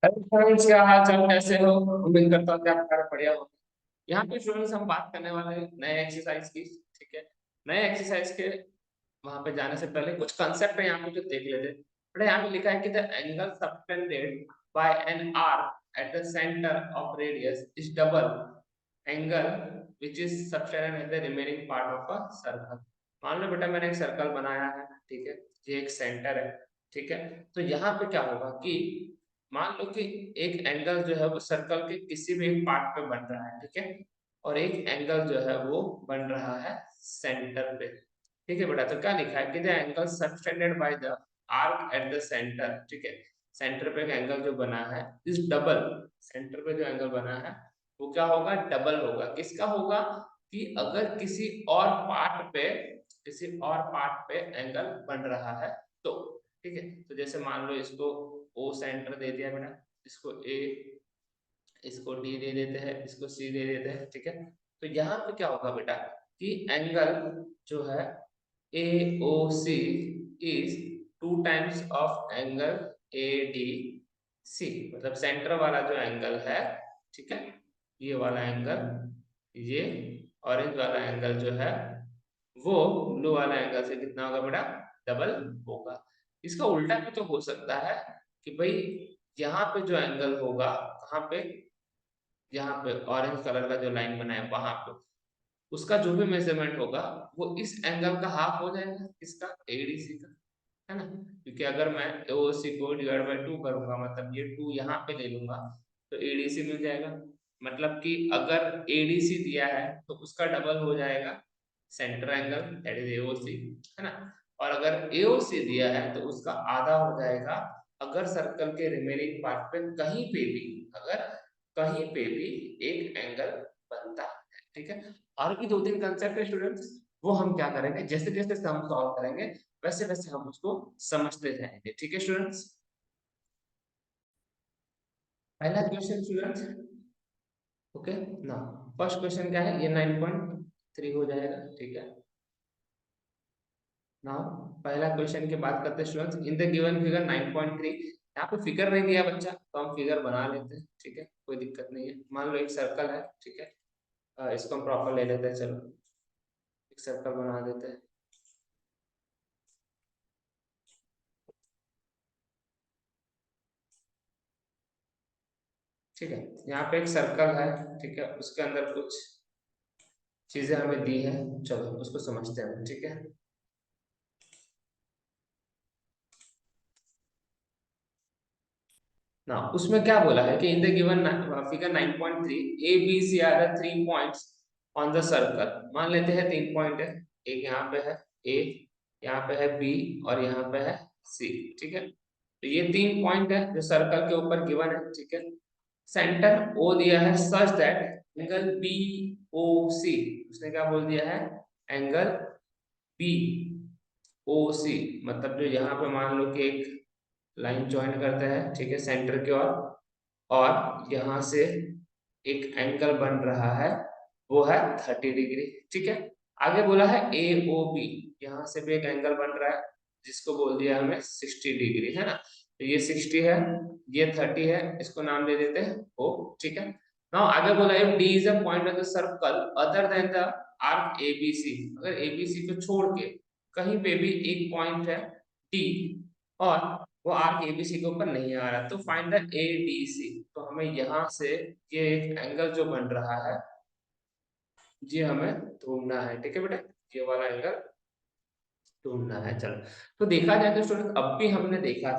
Hello friends, क्या हाल चाल, कैसे हो? उम्मीद करता हूँ कि आप सारे बढ़िया हो। यहाँ पे स्टूडेंट्स हम बात करने वाले हैं नए एक्सरसाइज की। ठीक है। नए एक्सरसाइज के वहां पे जाने से पहले कुछ कंसेप्ट है यहाँ पे जो देख लेते हैं। बट यहाँ पे लिखा है कि the angle subtended bye an arc at the centre of radius is double angle which is subtended at the remaining part of a circle. मान लो बेटा मैंने एक सर्कल बनाया है। ठीक है। ये एक सेंटर है। ठीक है। तो यहाँ पे क्या होगा कि मान लो कि एक एंगल जो है वो सर्कल के किसी भी एक पार्ट पे बन रहा है। ठीक है। और एक एंगल जो है वो बन रहा है सेंटर पे। ठीक है बेटा, तो क्या लिखा है कि the angle subtended by the arc at the centre. ठीक है। सेंटर पे एक एंगल जो बना है इस डबल, सेंटर पे जो एंगल बना है वो क्या होगा, डबल होगा। किसका होगा कि अगर किसी और पार्ट पे एंगल बन रहा है तो। ठीक है। तो जैसे मान लो इसको ओ सेंटर दे दिया मैंने, इसको ए, इसको डी दे देते हैं, इसको सी दे देते हैं। ठीक है। तो यहाँ पे क्या होगा बेटा कि एंगल जो है A O C is two times of angle A D C. मतलब सेंटर वाला जो एंगल है, ठीक है, ये वाला एंगल, ये ऑरेंज वाला एंगल जो है वो ब्लू वाला एंगल से कितना होगा बेटा, डबल होगा। इसका उल्टा भी तो हो सकता है कि भाई यहाँ पे जो एंगल होगा, कहाँ पे, यहाँ पे ऑरेंज कलर का जो लाइन बना है वहां पे, उसका जो भी मेजरमेंट होगा वो इस एंगल का हाफ हो जाएगा, इसका एडीसी का, है ना। क्योंकि अगर मैं ओसी को डिवाइड बाय 2 करूंगा, मतलब ये 2 यहाँ पे ले लूंगा तो एडीसी मिल जाएगा। मतलब कि अगर एडीसी दिया है तो उसका डबल हो जाएगा centre angle, that is AOC, है ना। और अगर एओसी दिया है तो उसका आधा हो जाएगा अगर सर्कल के रिमेनिंग पार्ट पे कहीं पे भी, अगर कहीं पे भी एक एंगल बनता है। ठीक है। और भी 2-3 कंसेप्ट है स्टूडेंट्स, वो हम क्या करेंगे, जैसे जैसे हम सॉल्व करेंगे वैसे वैसे हम उसको समझते जाएंगे। ठीक है स्टूडेंट्स। पहला क्वेश्चन स्टूडेंट्स, ओके ना, फर्स्ट क्वेश्चन क्या है, ये 9.3 हो जाएगा। ठीक है ना। पहला क्वेश्चन की बात करते हैं students, in the given figure 9.3। यहाँ पे फिगर नहीं दिया बच्चा तो हम फिगर बना लेते हैं। ठीक है, कोई दिक्कत नहीं है। मान लो एक सर्कल है। ठीक है। इसको हम प्रॉपर ले लेते हैं, चलो एक सर्कल बना देते हैं। ठीक है। यहाँ पे एक सर्कल है। ठीक है, उसके अंदर कुछ चीजें हमें दी है, चलो उसको समझते हैं। ठीक है ना, उसमें क्या बोला है कि in the given figure 9.3 A B C are the 3 points on the circle. मान लेते हैं 3 पॉइंट है, एक यहाँ पे है ए, यहाँ पे है बी और यहाँ पे है सी। ठीक है। तो ये 3 पॉइंट है जो सर्कल के ऊपर गिवन है। ठीक है। सेंटर ओ दिया है such that angle B O C, उसने क्या बोल दिया है, एंगल बी ओ सी, मतलब जो यहाँ पे मान लो कि एक लाइन ज्वाइन करते हैं, ठीक है, सेंटर की ओर, और यहाँ से एक एंगल बन रहा है वो है 30 डिग्री। ठीक है। आगे बोला है ए ओ बी, यहाँ से भी एक एंगल बन रहा है जिसको बोल दिया हमें 60 डिग्री, है ना। तो ये 60 है, ये 30 है, इसको नाम दे देते हैं ओ। ठीक है। नाउ आगे बोला if D is a point of the circle other than the arc ABC, अगर एबीसी को छोड़ के कहीं पे भी एक पॉइंट है डी और वो आर्क एबीसी के ऊपर नहीं आ रहा, तो फाइंड द एडीसी। तो हमें यहाँ से ये एक एंगल जो बन रहा है ये हमें ढूंढना है। ठीक है बेटा, ये वाला एंगल ढूंढना है। चलो, तो देखा जाए तो स्टूडेंट अब भी हमने देखा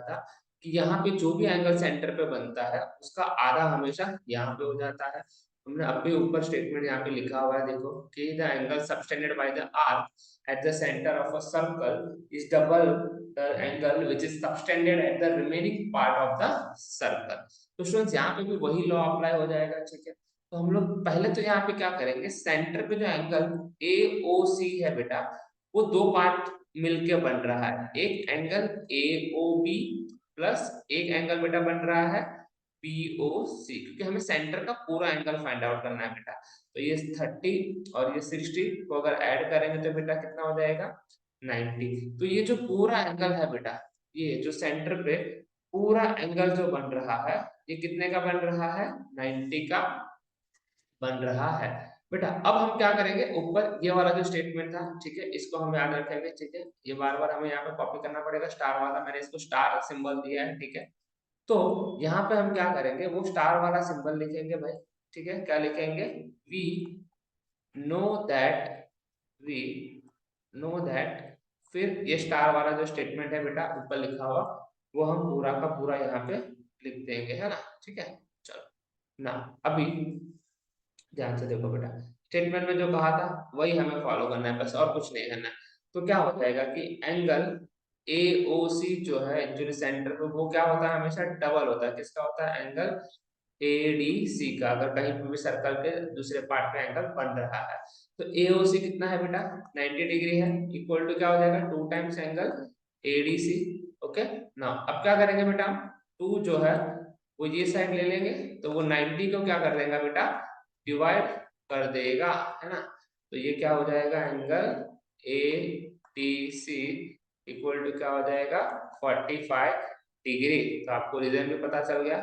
था कि यहाँ पे जो भी एंगल सेंटर पे बनता है उसका आधा हमेशा यहाँ पे हो जाता है। हमने अब भी ऊपर स्टेटमेंट यहाँ पे लिखा हुआ है, देखो कि the angle subtended by the arc at the centre of a circle is double the angle which is subtended at the remaining part of the circle. तो स्टूडेंट्स यहाँ पे भी वही लॉ अप्लाई हो जाएगा। ठीक है। तो हम लोग पहले तो यहाँ पे क्या करेंगे, सेंटर पे जो एंगल ए ओ सी है बेटा, वो दो पार्ट मिलके बन रहा है, एक angle A O B plus एक एंगल बेटा बन रहा है बी ओ सी, क्योंकि हमें सेंटर का पूरा एंगल फाइंड आउट करना है बेटा। तो ये 30 और ये 60 को अगर ऐड करेंगे तो बेटा कितना हो जाएगा, 90। तो ये जो पूरा एंगल है बेटा, ये जो सेंटर पे पूरा एंगल जो बन रहा है ये कितने का बन रहा है, 90 का बन रहा है। बेटा अब हम क्या करेंगे, ऊपर ये वाला जो स्टेटमेंट था, ठीक है, इसको हम याद रखेंगे, ठीक है, ये बार बार हमें यहाँ पे कॉपी करना पड़ेगा, स्टार वाला मैंने इसको स्टार सिंबल दिया है, ठीक है। तो यहाँ पे हम क्या करेंगे, वो स्टार वाला सिंबल लिखेंगे भाई, ठीक है, क्या लिखेंगे, we know that, we know that, फिर ये स्टार वाला जो स्टेटमेंट है बेटा ऊपर लिखा हुआ, वो हम पूरा का पूरा यहाँ पे लिख देंगे, है ना, ठीक है। चलो ना, अभी ध्यान से देखो बेटा, स्टेटमेंट में जो कहा था वही हमें फॉलो करना है, बस और कुछ नहीं करना है। तो क्या हो जाएगा कि एंगल ए ओ सी जो है एक्चुअली सेंटर पे, वो क्या होता है, हमेशा डबल होता है, किसका होता है, एंगल एडीसी का, अगर कहीं पर भी सर्कल के दूसरे पार्ट में एंगल बन रहा है। तो एओसी कितना है बेटा, 90 डिग्री है, इक्वल टू क्या हो जाएगा, 2 टाइम्स एंगल एडीसी। ओके ना, अब क्या करेंगे बेटा, 2 जो है वो ये साइड ले लेंगे, तो वो 90 को क्या कर देगा बेटा, डिवाइड कर देगा, है ना। तो ये क्या हो जाएगा, angle A T C equal to क्या हो जाएगा, 45 डिग्री। तो आपको रीजन भी पता चल गया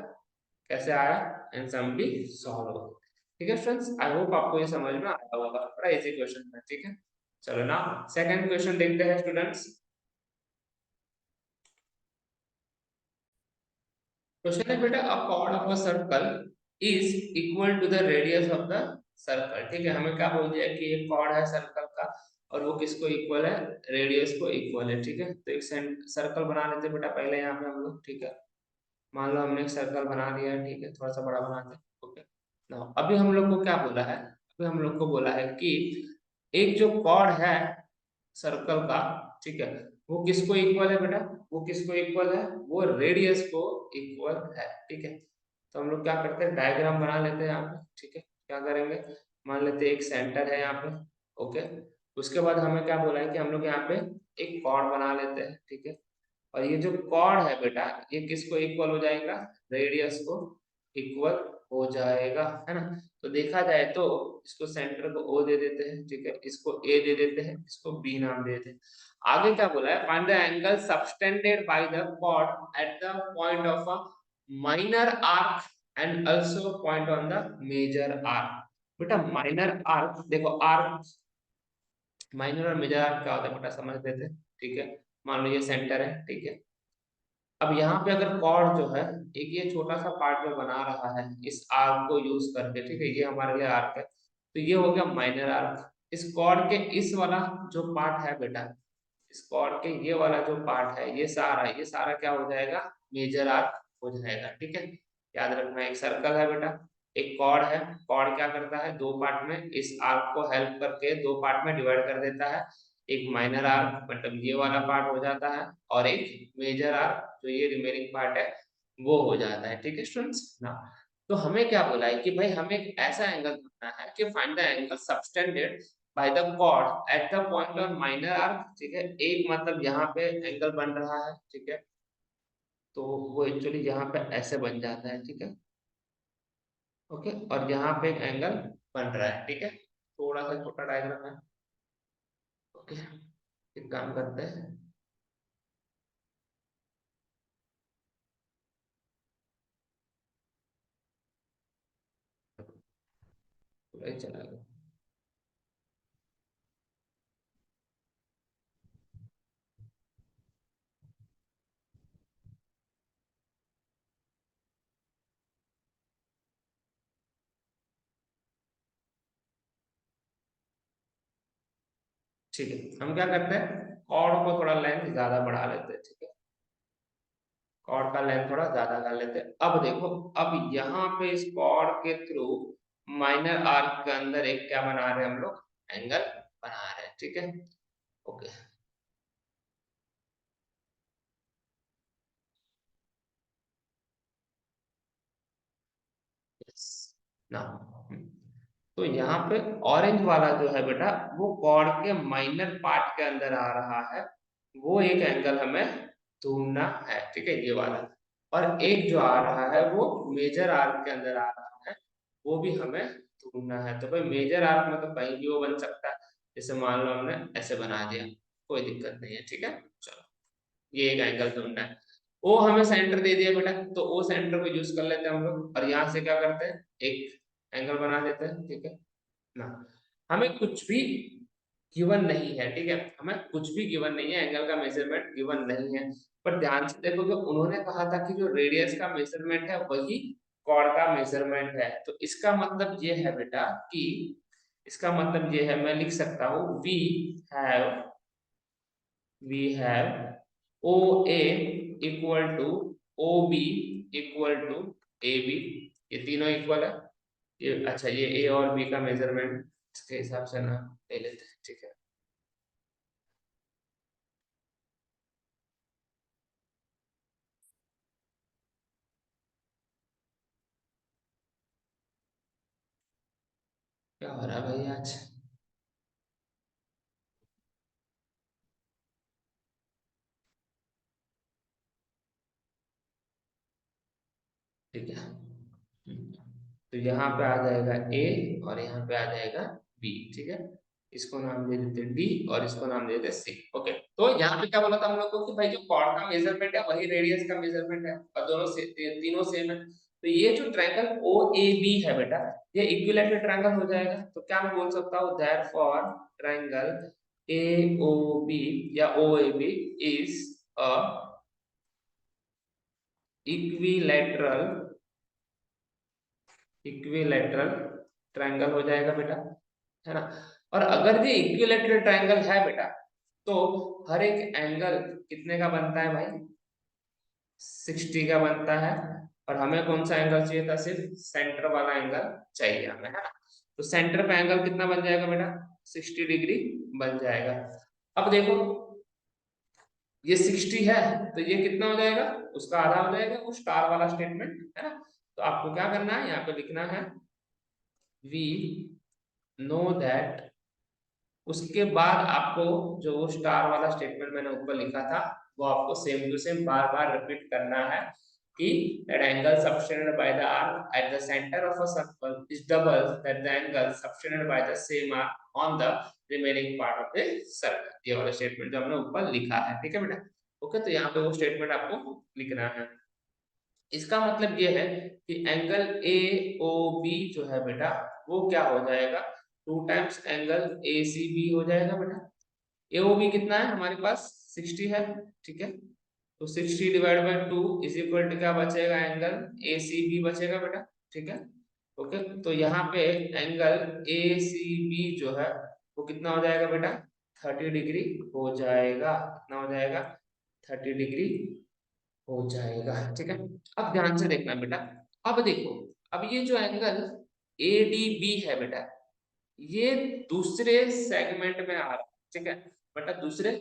कैसे आया, एंड सम भी सॉल्व हो गया। ठीक है फ्रेंड्स, आई होप आपको ये समझ में आया होगा, बड़ा इजी क्वेश्चन है, ठीक है। चलो ना सेकंड क्वेश्चन देखते हैं स्टूडेंट्स। क्वेश्चन है बेटा, a chord of a circle is equal to the radius of the circle. ठीक है, हमें क्या बोल दिया कि एक कॉर्ड है सर्कल का, और वो किसको इक्वल है, रेडियस को इक्वल है, ठीक है। तो एक सर्कल बना लेते हैं बेटा पहले यहाँ पे हम लोग, ठीक है। मान लो हमने एक सर्कल बना लिया है, ठीक है, थोड़ा सा बड़ा बनाते हैं, ओके। नाउ अभी हम लोग को क्या बोला है, अभी हम लोग को बोला है कि एक जो कॉर्ड है सर्कल का, ठीक है, वो किसको इक्वल है बेटा, वो किसको इक्वल है, वो रेडियस को इक्वल है, ठीक है। तो हम लोग क्या करते हैं, डायग्राम बना लेते हैं यहाँ पे, ठीक है। क्या करेंगे, मान लेते हैं एक सेंटर है यहाँ पे, ओके। उसके बाद हमें क्या बोला है कि हम लोग यहाँ पे एक कॉर्ड बना लेते हैं, ठीक है। और ये जो कॉर्ड है बेटा, ये किसको इक्वल हो जाएगा, रेडियस को इक्वल हो जाएगा, है ना। तो देखा जाए तो इसको सेंटर को ओ दे देते हैं, ठीक है, इसको ए दे देते हैं, इसको बी नाम दे देते हैं। आगे क्या बोला है, find the angle subtended by the chord at the point of a minor arc and also point on the major arc. बेटा माइनर आर्क, देखो आर्क, माइनर और मेजर आर्क क्या होता है बेटा, समझ लेते हैं, ठीक है। मान लो ये सेंटर है, ठीक है। अब यहाँ पे अगर कॉर्ड जो है, एक ये छोटा सा पार्ट जो बना रहा है इस आर्क को यूज करके, ठीक है, ये हमारे लिए आर्क है, तो ये हो गया माइनर आर्क। इस कॉर्ड के इस वाला जो पार्ट है बेटा, इस कॉर्ड के ये वाला जो पार्ट है, ये सारा क्या हो जाएगा, मेजर आर्क हो जाएगा, ठीक है। याद रखना, एक सर्कल है बेटा, एक कॉर्ड है, कॉर्ड क्या करता है, दो पार्ट में इस आर्क को हेल्प करके दो पार्ट में डिवाइड कर देता है। एक माइनर आर्क मतलब ये वाला पार्ट हो जाता है, और एक मेजर आर्क जो ये रिमेनिंग पार्ट है वो हो जाता है, ठीक है स्टूडेंट्स ना। तो हमें क्या बोला है कि भाई हमें एक ऐसा एंगल ढूंढना है कि find the angle subtended by the chord at the point on minor arc, ठीक है। एक मतलब यहाँ पे एंगल बन रहा है, ठीक है, तो वो एक्चुअली यहाँ पे ऐसे बन जाता है, ठीक है, ओके। और यहाँ पे एक एंगल बन रहा है, ठीक है, थोड़ा सा छोटा डायग्राम है, ओके। एक काम करते हैं, पूरा ही चला गया, ठीक है। हम क्या करते हैं, कॉर्ड को थोड़ा लेंथ ज्यादा बढ़ा लेते हैं, ठीक है, कॉर्ड का लेंथ थोड़ा ज्यादा कर लेते हैं। अब देखो, अब यहाँ पे इस कॉर्ड के थ्रू माइनर आर्क के अंदर एक क्या बना रहे हैं हम लोग, एंगल बना रहे हैं, ठीक है, ओके। ना, तो यहाँ पे ऑरेंज वाला जो है बेटा, वो कॉर्ड के माइनर पार्ट के अंदर आ रहा है, वो एक एंगल हमें ढूंढना है, ठीक है, ये वाला। और एक जो आ रहा है वो मेजर आर्क के अंदर आ रहा है, वो भी हमें ढूंढना है। तो भाई मेजर आर्क में तो कहीं भी वो बन सकता है, जैसे मान लो हमने ऐसे बना दिया, कोई दिक्कत नहीं है, ठीक है। चलो, ये एक एंगल ढूंढना है। ओ हमें सेंटर दे दिया बेटा, तो ओ सेंटर को यूज कर लेते हैं हम लोग, और यहाँ से क्या करते हैं, एक एंगल बना देते हैं, ठीक है ना। हमें कुछ भी गिवन नहीं है, ठीक है, हमें कुछ भी गिवन नहीं है, एंगल का मेजरमेंट गिवन नहीं है। पर ध्यान से देखो, कि उन्होंने कहा था कि जो रेडियस का मेजरमेंट है वही कॉर्ड का मेजरमेंट है। तो इसका मतलब ये है बेटा कि, इसका मतलब ये है, मैं लिख सकता हूँ have we have O A equal to O B equal to A B, ये तीनों इक्वल है। ये अच्छा, ये ए और बी का मेजरमेंट इसके हिसाब से ना ले लेते हैं, ठीक है। क्या हो रहा है भाई आज? ठीक है, तो यहाँ पे आ जाएगा ए और यहाँ पे आ जाएगा बी, ठीक है। इसको नाम दे देते डी और इसको नाम दे देते सी। ओके, तो यहाँ पे क्या बोला था हम लोग को कि भाई जो कॉर्ड का मेजरमेंट है वही रेडियस का मेजरमेंट है, और दोनों से तीनों सेम है। तो ये जो ट्रायंगल ओ ए बी है बेटा, ये इक्विलैटरल ट्रायंगल हो जाएगा। तो क्या मैं बोल सकता हूँ, therefore triangle A O B या O A B is a equilateral equilateral triangle हो जाएगा बेटा, है ना। और अगर ये इक्विलैटरल ट्रायंगल है बेटा, तो हर एक एंगल कितने का बनता है भाई, 60 का बनता है। और हमें कौन सा एंगल चाहिए था, सिर्फ सेंटर वाला एंगल चाहिए हमें, है ना। तो सेंटर पे एंगल कितना बन जाएगा बेटा, 60 डिग्री बन जाएगा। अब देखो, ये 60 है, तो ये कितना हो जाएगा, उसका आधा हो जाएगा, वो स्टार वाला स्टेटमेंट है ना। तो आपको क्या करना है, यहाँ पे लिखना है वी नो दैट, उसके बाद आपको जो वो स्टार वाला स्टेटमेंट मैंने ऊपर लिखा था, वो आपको सेम टू सेम बार बार रिपीट करना है कि that angle subtended by the arc at the center of a circle is double that the angle subtended by the same arc on the remaining part of the circle। ये वाला statement जो हमने ऊपर लिखा है, ठीक है बेटा। ओके, तो यहाँ पे वो स्टेटमेंट आपको लिखना है। इसका मतलब ये है कि एंगल ए ओ बी जो है बेटा, वो क्या हो जाएगा, 2 times angle A C B हो जाएगा बेटा। ए ओ बी कितना है हमारे पास, 60 है, ठीक है। तो 60 divide by 2 is equal to क्या बचेगा, एंगल ए सी बी बचेगा बेटा, ठीक है। ओके, तो यहाँ पे एंगल ए सी बी जो है वो कितना हो जाएगा बेटा, 30 डिग्री हो जाएगा। कितना हो जाएगा, 30 डिग्री हो जाएगा, ठीक है। अब ध्यान से देखना बेटा, अब देखो, अब ये जो एंगल ए डी बी है बेटा, ये दूसरे सेगमेंट में आ रहा है, ठीक है बेटा। दूसरे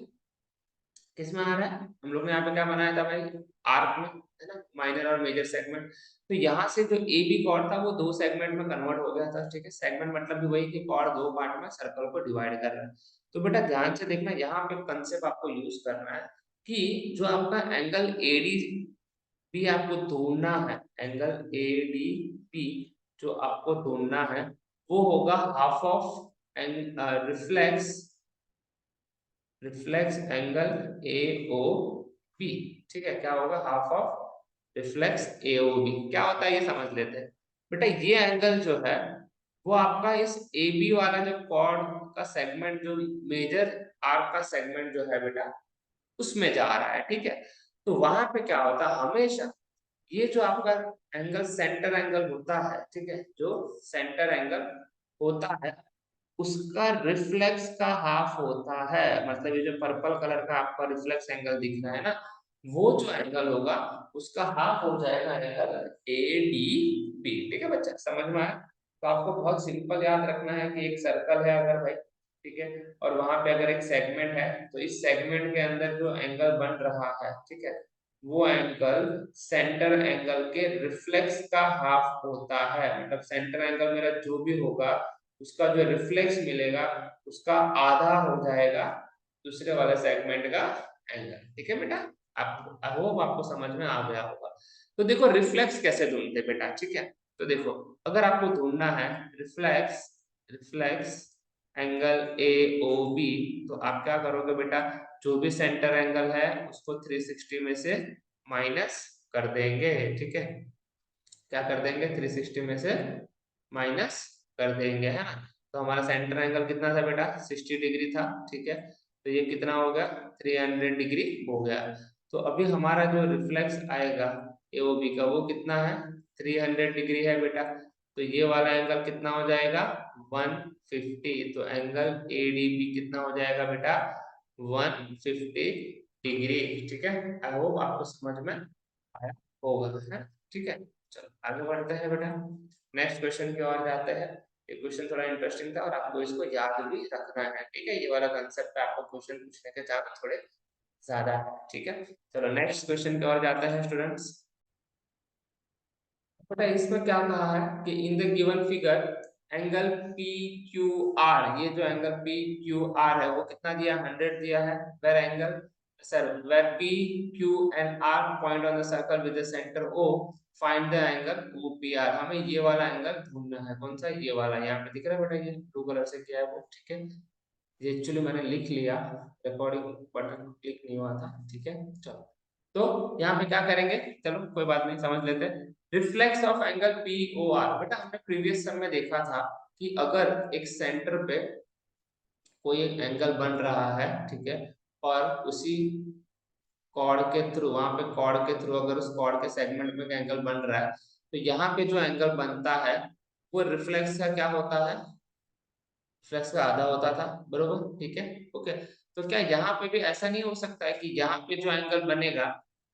किस में आ रहा है, हम लोग ने यहाँ पे क्या बनाया था भाई, आर्क में, है ना, माइनर और मेजर सेगमेंट। तो यहाँ से जो ए बी कॉर्ड था वो 2 सेगमेंट में कन्वर्ट हो गया था, ठीक है। सेगमेंट मतलब भी वही कि कॉर्ड 2 पार्ट में सर्कल को डिवाइड कर रहा है। तो बेटा ध्यान से देखना, यहाँ पे कंसेप्ट आपको यूज करना है कि जो आपका एंगल ए डी बी आपको ढूंढना है, एंगल ए डी बी जो आपको ढूंढना है, वो होगा half of reflex reflex angle A O B, ठीक है। क्या होगा, half of reflex A O B. क्या होता है ये समझ लेते हैं बेटा। ये एंगल जो है वो आपका इस ए बी वाला जो कॉर्ड का सेगमेंट, जो मेजर आर्क का सेगमेंट जो है बेटा, उसमें जा रहा है, ठीक है। तो वहां पे क्या होता है, हमेशा ये जो आपका एंगल सेंटर एंगल होता है, ठीक है, जो सेंटर एंगल होता है उसका रिफ्लेक्स का हाफ होता है। मतलब ये जो पर्पल कलर का आपका रिफ्लेक्स एंगल दिख रहा है ना, वो जो एंगल होगा उसका हाफ हो जाएगा एंगल ए डी बी, ठीक है बच्चा, समझ में आया। तो आपको बहुत सिंपल याद रखना है कि एक सर्कल है अगर भाई, ठीक है, और वहां पे अगर एक सेगमेंट है, तो इस सेगमेंट के अंदर जो एंगल बन रहा है, ठीक है, वो एंगल सेंटर एंगल के रिफ्लेक्स का हाफ होता है। मतलब सेंटर एंगल मेरा जो भी होगा, उसका जो रिफ्लेक्स मिलेगा उसका आधा हो जाएगा दूसरे वाले सेगमेंट का एंगल, ठीक है बेटा। आप आई होप आपको समझ में आ गया होगा। तो देखो रिफ्लेक्स कैसे ढूंढते बेटा, ठीक है। तो देखो, अगर आपको ढूंढना है reflex reflex angle A O B, तो आप क्या करोगे बेटा, जो भी सेंटर एंगल है उसको 360 में से माइनस कर देंगे, ठीक है। क्या कर देंगे, 360 में से माइनस कर देंगे, है ना। तो हमारा सेंटर एंगल कितना था बेटा, 60 डिग्री था, ठीक है। तो ये कितना हो गया, 300 डिग्री हो गया। तो अभी हमारा जो रिफ्लेक्स आएगा एओबी का, वो कितना है, 300 डिग्री है बेटा। तो ये वाला एंगल कितना हो जाएगा, 150। तो एंगल एडीबी कितना हो जाएगा बेटा, 150 डिग्री, ठीक है। आई होप आपको समझ में आया होगा, है, ठीक है। चलो आगे बढ़ते हैं बेटा, नेक्स्ट क्वेश्चन की ओर जाते हैं। ये क्वेश्चन थोड़ा इंटरेस्टिंग था और आपको इसको याद भी रखना है, ठीक है। ये वाला कंसेप्ट आपको क्वेश्चन पूछने के चांस थोड़े ज्यादा है, ठीक है। चलो नेक्स्ट क्वेश्चन की ओर जाते हैं स्टूडेंट्स। बेटा इसमें क्या कहा है कि in the given figure angle P Q are, ये जो एंगल पी क्यू आर है वो कितना दिया, 100 दिया है। Where angle sir where P Q and R point on the circle with the centre O, find the angle O P R. हमें ये वाला एंगल ढूंढना है, कौन सा, ये वाला, यहाँ पे दिख रहा है बेटा, ये ब्लू कलर से किया है वो, ठीक है। ये एक्चुअली मैंने लिख लिया, रिकॉर्डिंग बटन क्लिक नहीं हुआ था, ठीक है। चलो तो यहाँ पे क्या करेंगे, चलो कोई बात नहीं, समझ लेते हैं। Reflex of angle P O R, बेटा हमने प्रीवियस सम में देखा था कि अगर एक सेंटर पे कोई एक एंगल बन रहा है, ठीक है, और उसी कॉर्ड के थ्रू, वहां पे कॉर्ड के थ्रू अगर उस कॉर्ड के सेगमेंट में एंगल बन रहा है, तो यहाँ पे जो एंगल बनता है वो रिफ्लेक्स का क्या होता है, फ्लक्स का आधा होता था, बरोबर, ठीक है, ओके। तो क्या यहाँ पे भी ऐसा नहीं हो सकता है कि यहाँ पे जो एंगल बनेगा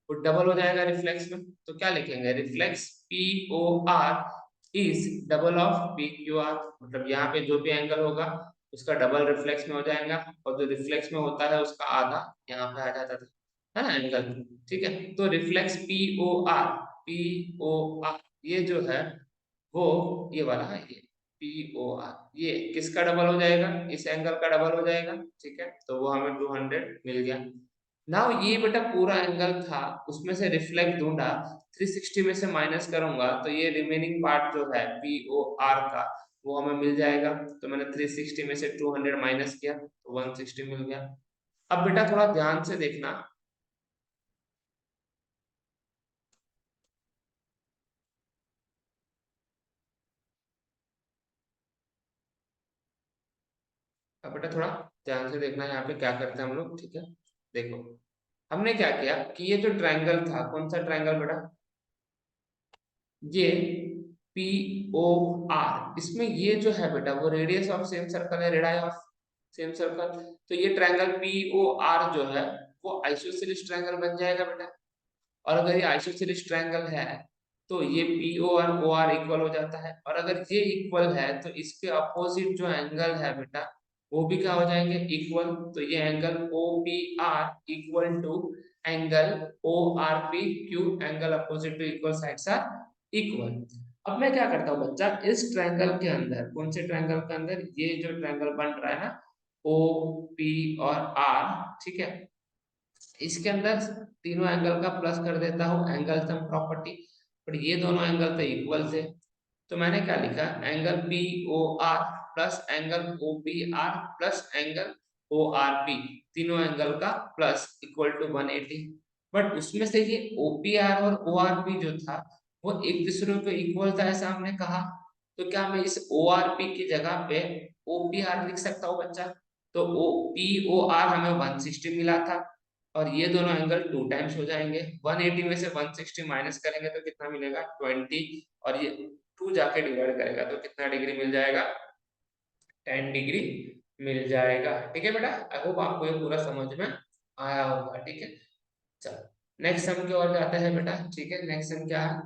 वो डबल हो जाएगा रिफ्लेक्स में। तो क्या लिखेंगे, reflex P O R is double of P Q R, मतलब यहाँ पे जो भी एंगल होगा उसका डबल रिफ्लेक्स में हो जाएगा, और जो रिफ्लेक्स में होता है उसका आधा यहाँ पे आ जाता था, है ना, एंगल, ठीक है। तो रिफ्लेक्स पी ओ आर ये जो है वो ये वाला है, ये पी ओ आर, ये किसका डबल हो जाएगा, इस एंगल का डबल हो जाएगा, ठीक है। तो वो हमें 200 मिल गया। नाउ ये बेटा पूरा एंगल था, उसमें से रिफ्लेक्ट ढूंढा, 360 में से माइनस करूंगा तो ये रिमेनिंग पार्ट जो है पी ओ आर का वो हमें मिल जाएगा। तो मैंने 360 में से 200 माइनस किया तो 160 मिल गया। अब बेटा थोड़ा ध्यान से देखना, अब बेटा थोड़ा ध्यान से देखना, यहाँ पे क्या करते हैं हम लोग, ठीक है। देखो हमने क्या किया कि ये जो ट्रायंगल था, कौन सा ट्रायंगल बेटा, ये पी ओ आर, इसमें ये जो है बेटा वो रेडियस ऑफ सेम सर्कल है, रेडियस ऑफ सेम सर्कल। तो ये ट्रायंगल पी ओ आर जो है वो आइसोसेलेस ट्रायंगल बन जाएगा बेटा। और अगर ये आइसोसेलेस ट्रायंगल है तो ये पी ओ और ओ आर इक्वल हो जाता है, और अगर ये इक्वल है तो इसके अपोजिट जो एंगल है बेटा वो भी क्या हो जाएंगे, इक्वल। तो ये angle O P R equal to angle O R P Q, angle opposite to equal sides are equal. अब मैं क्या करता हूँ बच्चा, इस ट्रायंगल के अंदर, कौन से ट्रायंगल के अंदर, ये जो ट्रायंगल बन रहा है ना ओ पी और आर, ठीक है, इसके अंदर तीनों एंगल का प्लस कर देता हूँ एंगल सम प्रॉपर्टी। पर ये दोनों एंगल तो इक्वल थे, तो मैंने क्या लिखा, angle P O R plus angle O P R plus angle O R P, तीनों एंगल का प्लस इक्वल टू 180। बट उसमें से ये ओ पी आर और ओ आर पी जो था वो एक दूसरे को इक्वल था ऐसा हमने कहा। तो क्या मैं इस ओ आर पी की जगह पे ओ पी आर लिख सकता हूँ बच्चा। तो ओ पी ओ आर हमें 160 मिला था, और ये दोनों एंगल टू टाइम्स हो जाएंगे, 180 में से 160 माइनस करेंगे तो कितना मिलेगा, 20। और ये टू जाके डिवाइड करेगा तो कितना डिग्री मिल जाएगा, 10 डिग्री मिल जाएगा, ठीक है बेटा। आई होप आपको ये पूरा समझ में आया होगा, ठीक है। चलो नेक्स्ट सम की ओर जाते हैं बेटा, ठीक है। नेक्स्ट सम क्या है,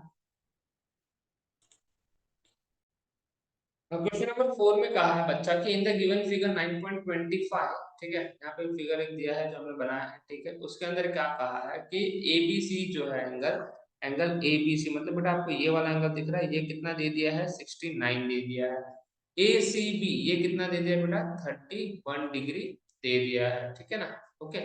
क्वेश्चन नंबर 4 में कहा है बच्चा कि इन द गिवन फिगर 9.25, ठीक है, यहाँ पे फिगर एक दिया है जो हमने बनाया है, ठीक है। उसके अंदर क्या कहा है कि एबीसी जो है एंगल, एंगल एबीसी मतलब बेटा आपको ये वाला एंगल दिख रहा है, ये कितना दे दिया है, 69 दे दिया है। एसीबी ये कितना दे दिया बेटा, 31 डिग्री दे दिया है, ठीक है ना, ओके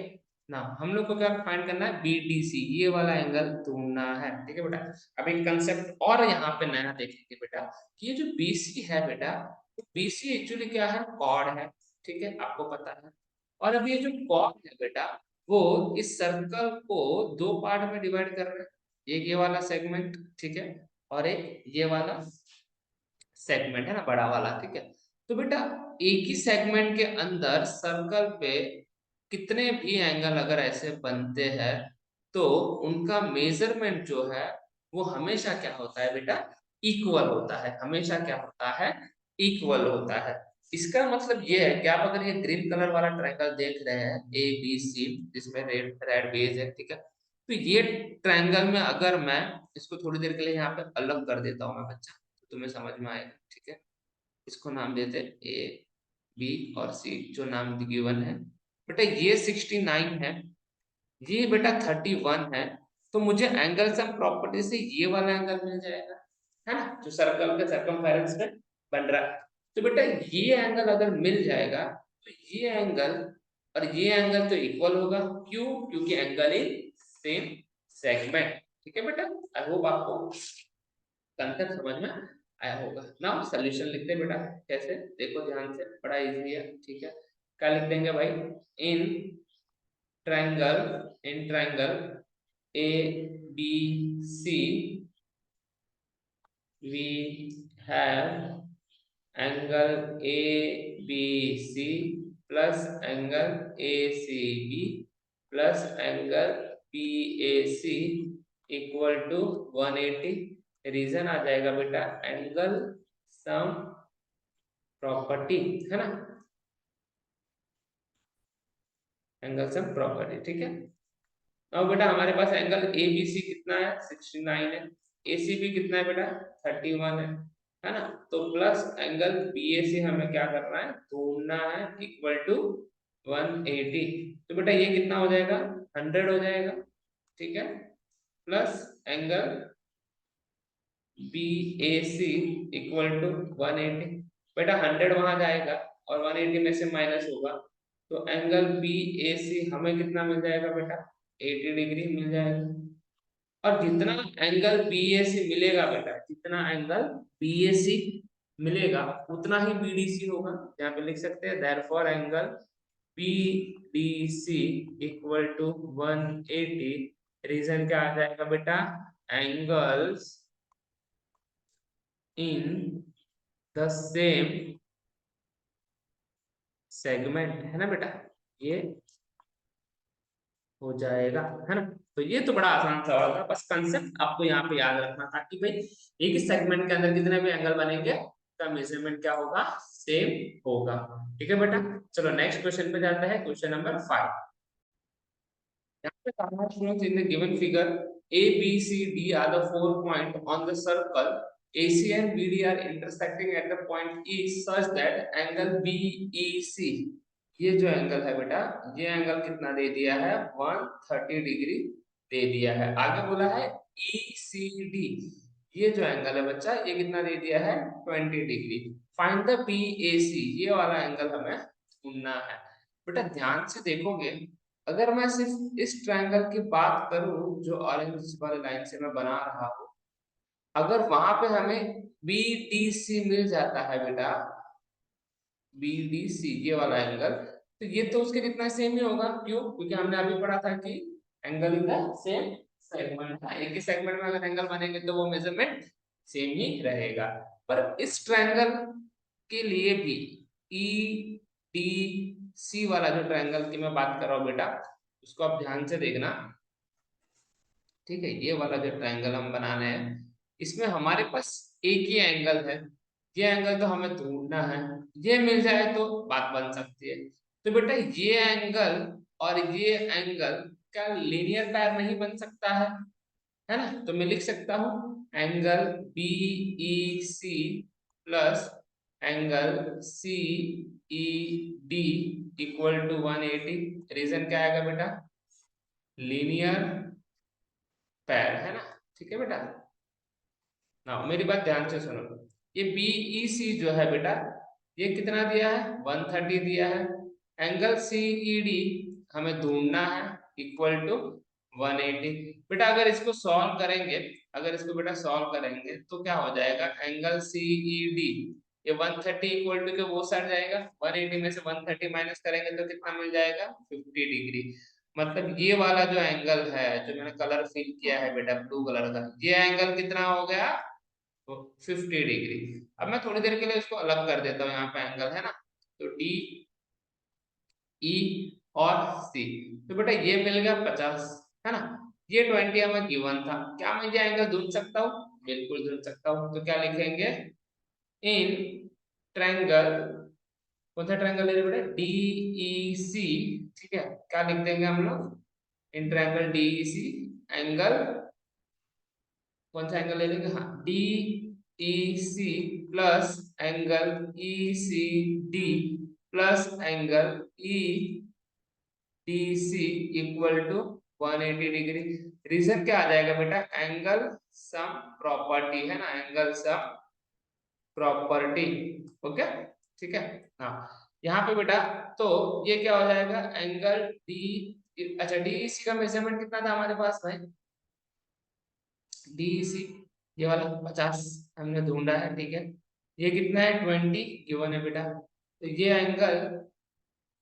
ना। हम लोग को क्या फाइंड करना है, बीडीसी ये वाला एंगल ढूंढना है, ठीक है बेटा। अब एक कंसेप्ट और यहाँ पे नया देखेंगे बेटा, कि ये जो बीसी है बेटा, बीसी एक्चुअली क्या है, कॉर्ड है, ठीक है, आपको पता है। और अब ये जो कॉर्ड है बेटा वो इस सर्कल को दो पार्ट में डिवाइड कर रहे हैं, एक ये वाला सेगमेंट, ठीक है, और एक ये वाला सेगमेंट है ना, बड़ा वाला, ठीक है। तो बेटा एक ही सेगमेंट के अंदर सर्कल पे कितने भी एंगल अगर ऐसे बनते हैं तो उनका मेजरमेंट जो है वो हमेशा क्या होता है बेटा, इक्वल होता है, हमेशा क्या होता है, इक्वल होता है। इसका मतलब ये है कि आप अगर ये ग्रीन कलर वाला ट्रायंगल देख रहे हैं ए बी सी, जिसमें रेड रेड बेस है, ठीक है, तो ये ट्रायंगल में अगर मैं इसको थोड़ी देर के लिए यहाँ पे अलग कर देता हूँ मैं बच्चा, तो तुम्हें समझ में आएगा, ठीक है। इसको नाम देते हैं ए बी और सी, जो नाम गिवन है। बेटा ये 69 है, ये बेटा 31 है, तो मुझे एंगल सम प्रॉपर्टी से ये वाला एंगल मिल जाएगा, है ना, जो सर्कल के सर्कमफेरेंस में बन रहा है। तो बेटा ये एंगल अगर मिल जाएगा तो ये एंगल और ये एंगल तो इक्वल होगा, क्यों, क्योंकि एंगल इन सेम सेगमेंट, ठीक है बेटा। आई होप आपको कंसेप्ट समझ में आया होगा। नाउ सॉल्यूशन लिखते हैं बेटा, कैसे देखो ध्यान से, बड़ा इजी है, ठीक है। क्या लिख देंगे भाई, in triangle, in triangle A B C we have angle ABC plus angle ACB plus angle PAC equal to 180। Reason आ जाएगा बेटा एंगल सम प्रॉपर्टी, है ना, एंगल सम प्रॉपर्टी, ठीक है। अब बेटा हमारे पास एंगल ए बी सी कितना है, 69 है, ए सी बी कितना है बेटा, 31 है ना, तो प्लस एंगल बी ए सी हमें क्या करना है, ढूंढना है, इक्वल टू 180। तो बेटा ये कितना हो जाएगा, 100 हो जाएगा, ठीक है, plus angle B A C equal to 180। बेटा 100 वहां जाएगा और 180 में से माइनस होगा, तो एंगल बी ए सी हमें कितना मिल जाएगा बेटा, 80 डिग्री मिल जाएगा। और जितना एंगल बीएसी मिलेगा बेटा, जितना एंगल बीएसी मिलेगा उतना ही बीडीसी होगा, यहाँ पे लिख सकते हैं therefore angle BDC equal to 180। Reason क्या आ जाएगा बेटा, angles in the same segment, है ना बेटा, ये हो जाएगा, है ना। तो ये तो बड़ा आसान सवाल था, बस कंसेप्ट आपको यहाँ पे याद रखना था कि भाई एक ही सेगमेंट के अंदर कितने भी एंगल बनेंगे का मेजरमेंट क्या होगा, सेम होगा, ठीक है बेटा। चलो नेक्स्ट क्वेश्चन पे जाते हैं, क्वेश्चन नंबर 5। यहाँ पे कहा है in the given figure A B C D are the 4 point on the circle AC and BD are intersecting at the point E such that angle BEC, ये जो angle है बेटा, ये एंगल कितना दे दिया है, 130 डिग्री दे दिया है। आगे बोला है ECD, ये जो एंगल है बच्चा, ये कितना दे दिया है, 20 डिग्री। फाइंड द PAC, ये वाला एंगल हमें ढूंढना है। बेटा ध्यान से देखोगे, अगर मैं सिर्फ इस ट्रायंगल की बात करूं जो ऑरेंज वाली लाइन से मैं बना रहा हूं, अगर वहां पे हमें BDC मिल जाता है बेटा, BDC ये वाला एंगल, तो ये तो उसके कितना सेम ही होगा, क्यों, क्योंकि हमने अभी पढ़ा था कि angle in the same segment है, एक ही सेगमेंट में अगर एंगल बनेंगे तो वो मेजरमेंट सेम ही रहेगा। पर इस ट्रायंगल के लिए भी EDC वाला जो ट्रायंगल की मैं बात कर रहा हूँ बेटा, उसको आप ध्यान से देखना, ठीक है। ये वाला जो ट्रायंगल हम बनाने हैं, इसमें हमारे पास एक ही एंगल है, ये एंगल तो हमें ढूंढना है, ये मिल जाए तो बात बन सकती है। तो बेटा ये एंगल और ये एंगल क्या लीनियर पैर नहीं बन सकता है ना, तो मैं लिख सकता हूँ angle BEC plus angle CED equal to 180। Reason क्या आएगा बेटा, लीनियर पैर, है ना, ठीक है बेटा। ना मेरी बात ध्यान से सुनो, ये BEC जो है बेटा, ये कितना दिया है, 130 दिया है। एंगल CED हमें ढूंढना है, इक्वल टू 180। बेटा अगर इसको सॉल्व करेंगे, अगर इसको बेटा सॉल्व करेंगे तो क्या हो जाएगा, एंगल CED ये 130 इक्वल टू के वो साइड जाएगा, 180 में से 130 माइनस करेंगे तो कितना मिल जाएगा, 50 डिग्री। मतलब ये वाला जो एंगल है, जो मैंने कलर फिल किया है बेटा ब्लू कलर का, ये एंगल कितना हो गया? 50 डिग्री। अब मैं थोड़ी देर के लिए इसको अलग कर देता हूँ, यहाँ पे एंगल है ना, तो डी ई और सी। तो बेटा ये मिल गया 50, है ना। ये 20 हमें गिवन था, क्या मैं ये एंगल ढूंढ सकता हूँ? बिल्कुल ढूंढ सकता हूँ। तो क्या लिखेंगे? इन ट्रायंगल, कौन सा ट्रायंगल ले रहे बेटा? D E C. ठीक है, क्या लिख देंगे हम लोग? In triangle D E C angle, कौन सा एंगल ले लेंगे? हाँ, D E C plus angle E C D plus angle E D C equal to 180 degree. Reason क्या आ जाएगा बेटा? एंगल सम प्रॉपर्टी, है ना, एंगल सम प्रॉपर्टी। ओके, ठीक है। हाँ, यहाँ पे बेटा तो ये क्या हो जाएगा? एंगल डी, अच्छा डी सी का मेजरमेंट कितना था हमारे पास भाई? डी सी ये वाला 50 हमने ढूंढा है, ठीक है। ये कितना है? 20 गिवन है बेटा। तो ये एंगल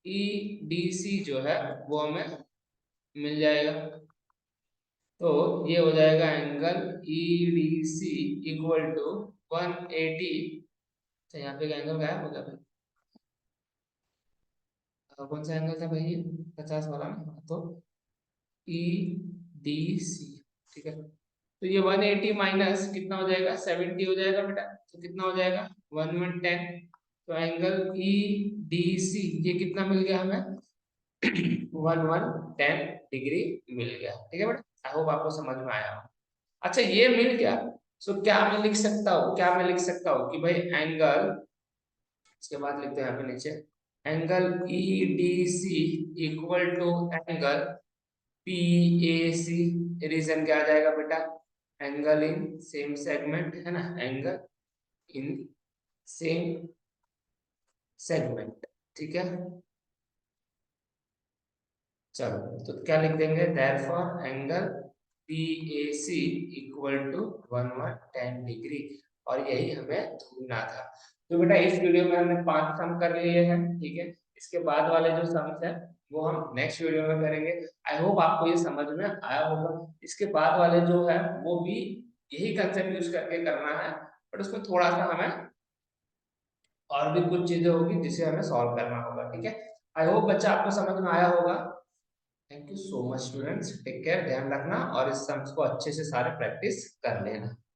ई डी सी जो है वो हमें मिल जाएगा। तो ये हो जाएगा angle E D C equal to 180। अच्छा, यहाँ पे एंगल गायब हो गया भाई। कौन सा एंगल था भाई ये? 50 वाला ना, तो ई डी सी, ठीक है। तो ये 180 माइनस कितना हो जाएगा? 70 हो जाएगा बेटा। तो कितना हो जाएगा? 1110। तो एंगल ई डी सी ये कितना मिल गया हमें? 1110 डिग्री मिल गया, ठीक है बेटा। आई होप आपको समझ में आया हो। अच्छा, ये मिल गया। सो क्या मैं लिख सकता हूँ, क्या मैं लिख सकता हूँ कि भाई एंगल, इसके बाद लिखते हैं यहाँ पे नीचे, angle E D C equal to angle P A C. Reason क्या आ जाएगा बेटा? एंगल इन सेम सेगमेंट, है ना, एंगल इन सेम सेगमेंट, ठीक है। चलो, तो क्या लिख देंगे? Therefore angle P A C equal to 1110 degree. और यही हमें ढूंढना था। तो बेटा इस वीडियो में हमने 5 सम कर लिए हैं, ठीक है। इसके बाद वाले जो सम्स है वो हम नेक्स्ट वीडियो में करेंगे। आई होप आपको ये समझ में आया होगा। इसके बाद वाले जो है वो भी यही कंसेप्ट यूज करके करना है, बट उसमें थोड़ा सा हमें और भी कुछ चीजें होगी जिसे हमें सॉल्व करना होगा, ठीक है। आई होप बच्चा आपको समझ में आया होगा। Thank you so much students, take care, ध्यान रखना और इस सम्स को अच्छे से सारे प्रैक्टिस कर लेना।